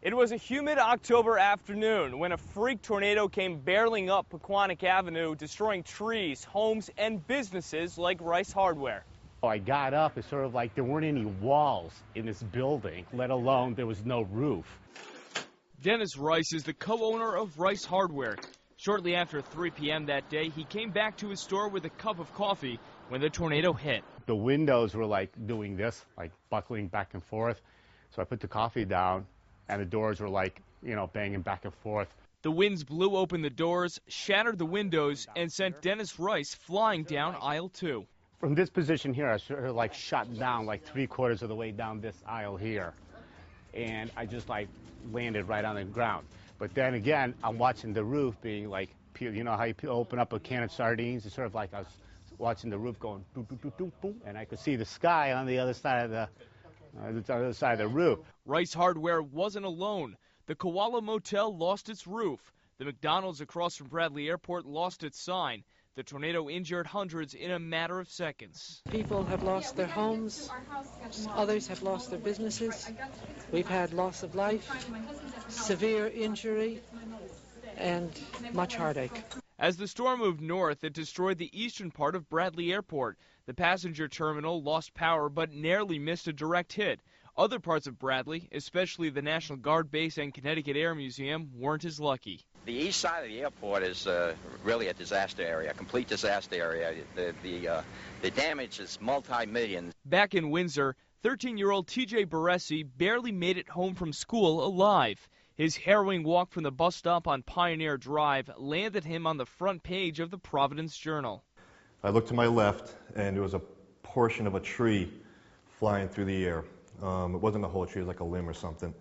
It was a humid October afternoon when a freak tornado came barreling up Pequannock Avenue, destroying trees, homes, and businesses like Rice Hardware. I got up, it's sort of like there weren't any walls in this building, let alone there was no roof. Dennis Rice is the co-owner of Rice Hardware. Shortly after 3 p.m. that day, he came back to his store with a cup of coffee when the tornado hit. The windows were like doing this, like buckling back and forth. So I put the coffee down, and the doors were like, banging back and forth. The winds blew open the doors, shattered the windows, and sent Dennis Rice flying down aisle 2. From this position here, I sort of like shot down like 3/4 of the way down this aisle here. And I just like landed right on the ground. But then again, I'm watching the roof being like, you know how you open up a can of sardines? It's sort of like I was watching the roof going boom, boom, boom, boom, boom, and I could see the sky on the other side of the roof. Rice Hardware wasn't alone. The Koala Motel lost its roof. The McDonald's across from Bradley Airport lost its sign. The tornado injured hundreds in a matter of seconds. People have lost their homes. Others have lost their businesses. We've had loss of life, severe injury, and much heartache. As the storm moved north, it destroyed the eastern part of Bradley Airport. The passenger terminal lost power but narrowly missed a direct hit. Other parts of Bradley, especially the National Guard Base and Connecticut Air Museum, weren't as lucky. The east side of the airport is really a disaster area, a complete disaster area. The damage is multi-millions. Back in Windsor, 13-year-old TJ Baresi barely made it home from school alive. His harrowing walk from the bus stop on Pioneer Drive landed him on the front page of the Providence Journal. I looked to my left, and there was a portion of a tree flying through the air. It wasn't a whole tree, it was like a limb or something.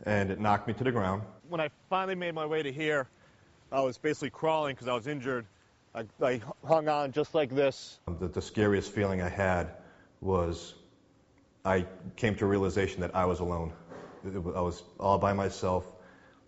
And it knocked me to the ground. When I finally made my way to here, I was basically crawling because I was injured. I hung on just like this. The scariest feeling I had was I came to a realization that I was alone. I was all by myself.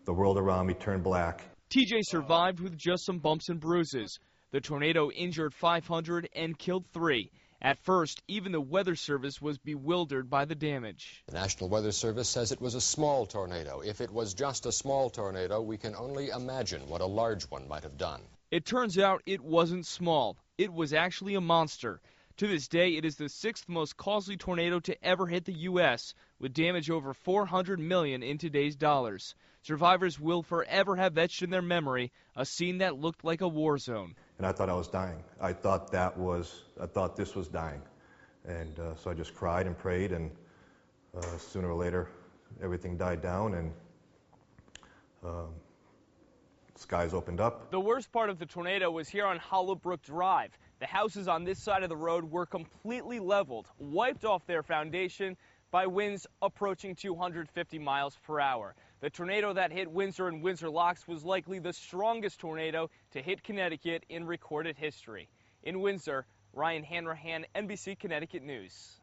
The world around me turned black. TJ survived with just some bumps and bruises. The tornado injured 500 and killed 3. At first, even the Weather Service was bewildered by the damage. The National Weather Service says it was a small tornado. If it was just a small tornado, we can only imagine what a large one might have done. It turns out it wasn't small. It was actually a monster. To this day, it is the 6th most costly tornado to ever hit the U.S., with damage over $400 million in today's dollars. Survivors will forever have etched in their memory a scene that looked like a war zone. And I thought I was dying. I thought this was dying. And so I just cried and prayed, and sooner or later, everything died down, and skies opened up. The worst part of the tornado was here on Hollowbrook Drive. The houses on this side of the road were completely leveled, wiped off their foundation by winds approaching 250 miles per hour. The tornado that hit Windsor and Windsor Locks was likely the strongest tornado to hit Connecticut in recorded history. In Windsor, Ryan Hanrahan, NBC Connecticut News.